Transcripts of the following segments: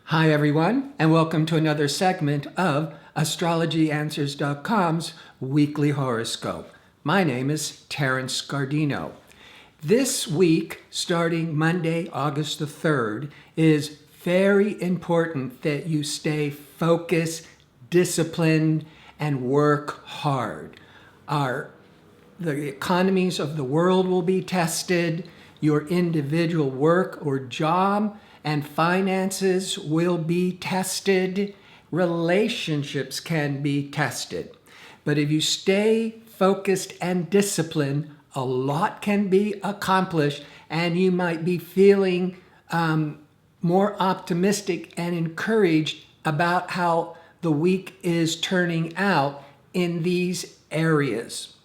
Hi, everyone, and welcome to another segment of AstrologyAnswers.com's weekly horoscope. My name is Terence Guardino. This week, starting Monday, August the 3rd, is very important that you stay focused, disciplined, and work hard. The economies of the world will be tested. Your individual work or job and finances will be tested. Relationships can be tested. But if you stay focused and disciplined, a lot can be accomplished, and you might be feeling more optimistic and encouraged about how the week is turning out in these areas.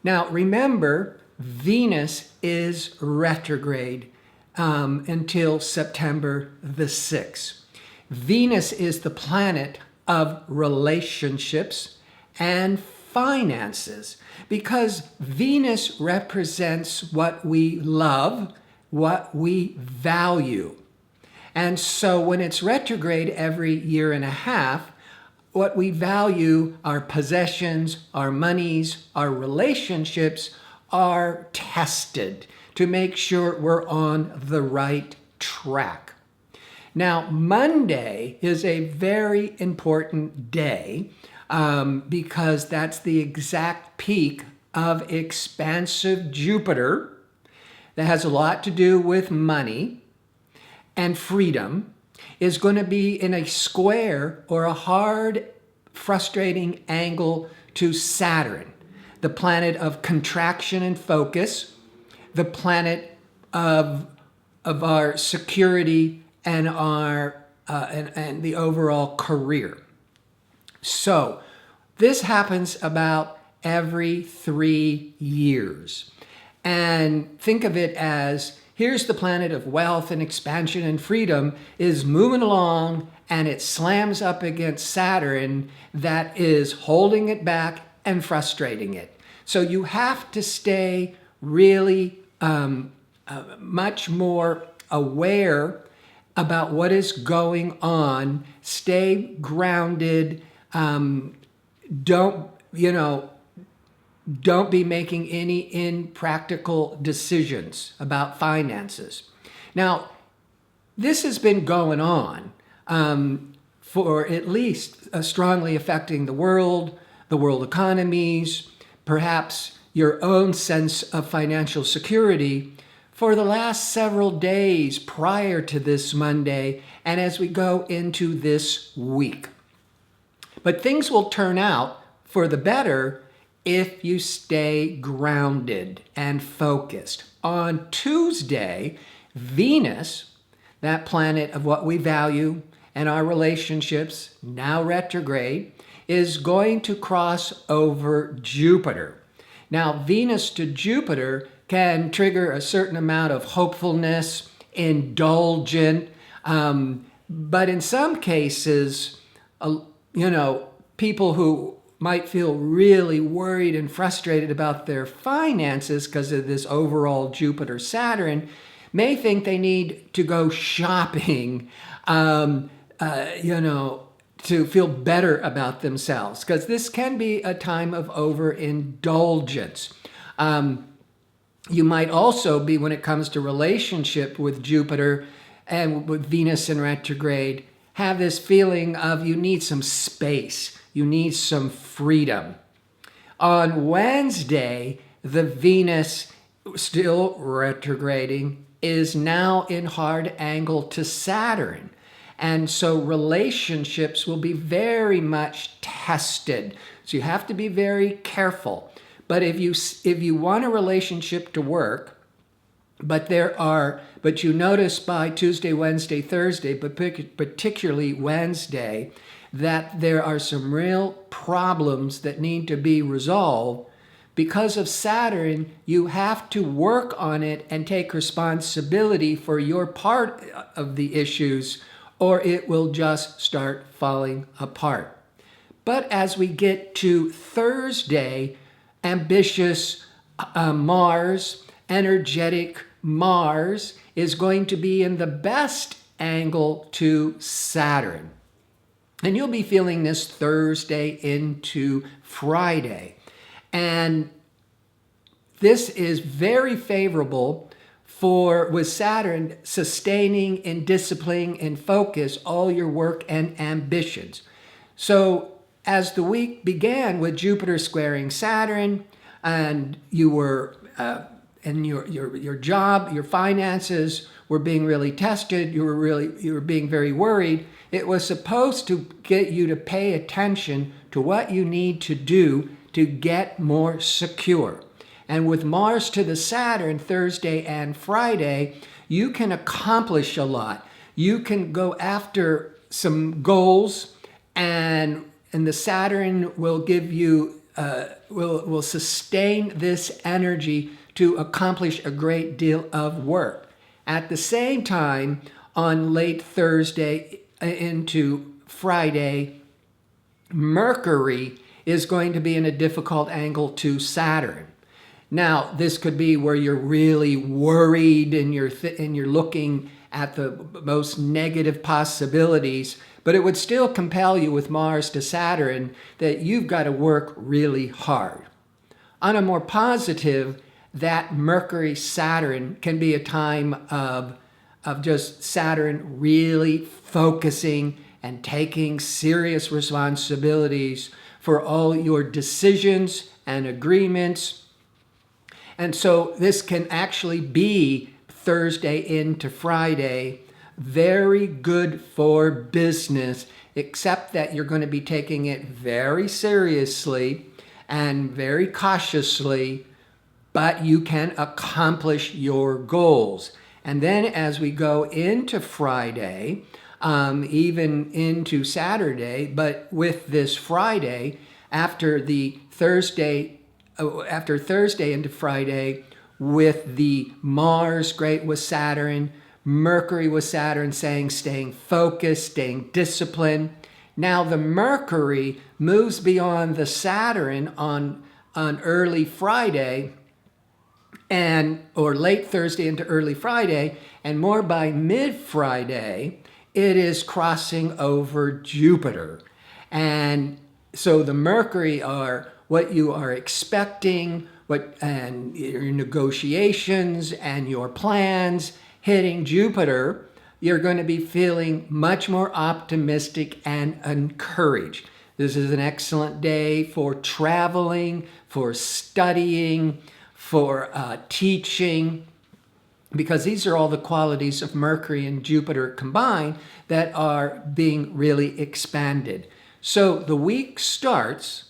Now, remember, Venus is retrograde until September the 6th. Venus is the planet of relationships and finances because Venus represents what we love, what we value. And so when it's retrograde every year and a half, what we value, our possessions, our monies, our relationships, are tested to make sure we're on the right track. Now, Monday is a very important day because that's the exact peak of expansive Jupiter that has a lot to do with money and freedom, is going to be in a square or a hard, frustrating angle to Saturn, the planet of contraction and focus, the planet of our security and our and the overall career. So this happens about every 3 years. And think of it as here's the planet of wealth and expansion and freedom is moving along, and it slams up against Saturn that is holding it back and frustrating it. So you have to stay really much more aware about what is going on. Stay grounded. Don't be making any impractical decisions about finances. Now, this has been going on for at least strongly affecting the world economies, perhaps your own sense of financial security for the last several days prior to this Monday and as we go into this week. But things will turn out for the better if you stay grounded and focused. On Tuesday, Venus, that planet of what we value and our relationships, now retrograde, is going to cross over Jupiter. Now, Venus to Jupiter can trigger a certain amount of hopefulness, indulgent, but in some cases, people who might feel really worried and frustrated about their finances because of this overall Jupiter-Saturn may think they need to go shopping, to feel better about themselves, because this can be a time of overindulgence. You might also be, when it comes to relationship with Jupiter and with Venus in retrograde, have this feeling of you need some space, you need some freedom. On Wednesday, the Venus, still retrograding, is now in hard angle to Saturn. And so relationships will be very much tested. So you have to be very careful. But if you want a relationship to work, but you notice by Tuesday, Wednesday, Thursday, but particularly Wednesday, that there are some real problems that need to be resolved. Because of Saturn, you have to work on it and take responsibility for your part of the issues, or it will just start falling apart. But as we get to Thursday, ambitious Mars, energetic Mars, is going to be in the best angle to Saturn. And you'll be feeling this Thursday into Friday. And this is very favorable with Saturn sustaining and disciplining and focus all your work and ambitions. So as the week began with Jupiter squaring Saturn, and you were and your job, your finances were being really tested, you were being very worried. It was supposed to get you to pay attention to what you need to do to get more secure. And with Mars to the Saturn Thursday and Friday, you can accomplish a lot. You can go after some goals, and the Saturn will give you will sustain this energy to accomplish a great deal of work. At the same time, on late Thursday into Friday, Mercury is going to be in a difficult angle to Saturn. Now, this could be where you're really worried and you're looking at the most negative possibilities, but it would still compel you with Mars to Saturn that you've got to work really hard. On a more positive, that Mercury-Saturn can be a time of just Saturn really focusing and taking serious responsibilities for all your decisions and agreements. And so this can actually be Thursday into Friday, very good for business, except that you're going to be taking it very seriously and very cautiously, but you can accomplish your goals. And then as we go into Friday, even into Saturday, but with this Friday, after Thursday into Friday, with the Mars great with Saturn, Mercury with Saturn saying staying focused, staying disciplined. Now the Mercury moves beyond the Saturn on early Friday or late Thursday into early Friday, and more by mid-Friday, it is crossing over Jupiter. And so the Mercury are what you are expecting, and your negotiations and your plans hitting Jupiter, you're going to be feeling much more optimistic and encouraged. This is an excellent day for traveling, for studying, for teaching, because these are all the qualities of Mercury and Jupiter combined that are being really expanded. So the week starts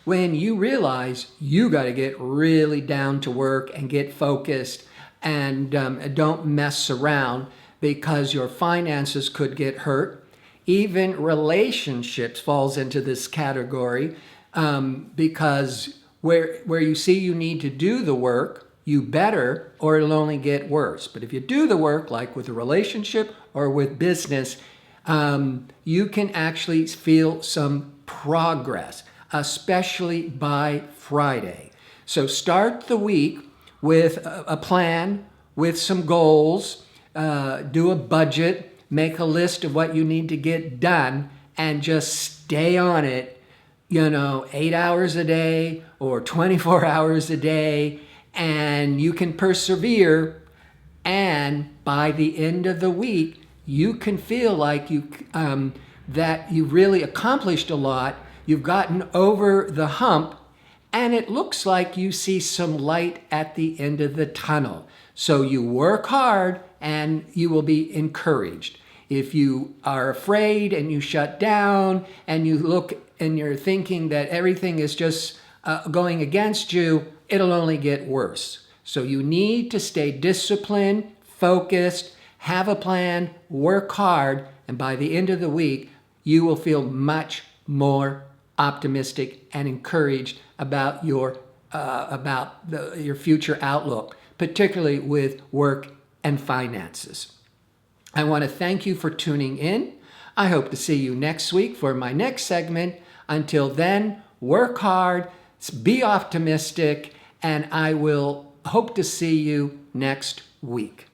when you realize you got to get really down to work and get focused and don't mess around, because your finances could get hurt. Even relationships falls into this category, because where you see you need to do the work, you better, or it'll only get worse. But if you do the work, like with a relationship or with business, you can actually feel some progress, especially by Friday. So start the week with a plan, with some goals, do a budget, make a list of what you need to get done, and just stay on it, 8 hours a day or 24 hours a day, and you can persevere. And by the end of the week, you can feel like that you really accomplished a lot. You've gotten over the hump, and it looks like you see some light at the end of the tunnel. So you work hard and you will be encouraged. If you are afraid and you shut down and you look and you're thinking that everything is just going against you, it'll only get worse. So you need to stay disciplined, focused, have a plan, work hard, and by the end of the week, you will feel much more optimistic and encouraged about your future outlook, particularly with work and finances. I want to thank you for tuning in. I hope to see you next week for my next segment. Until then, work hard, be optimistic, and I will hope to see you next week.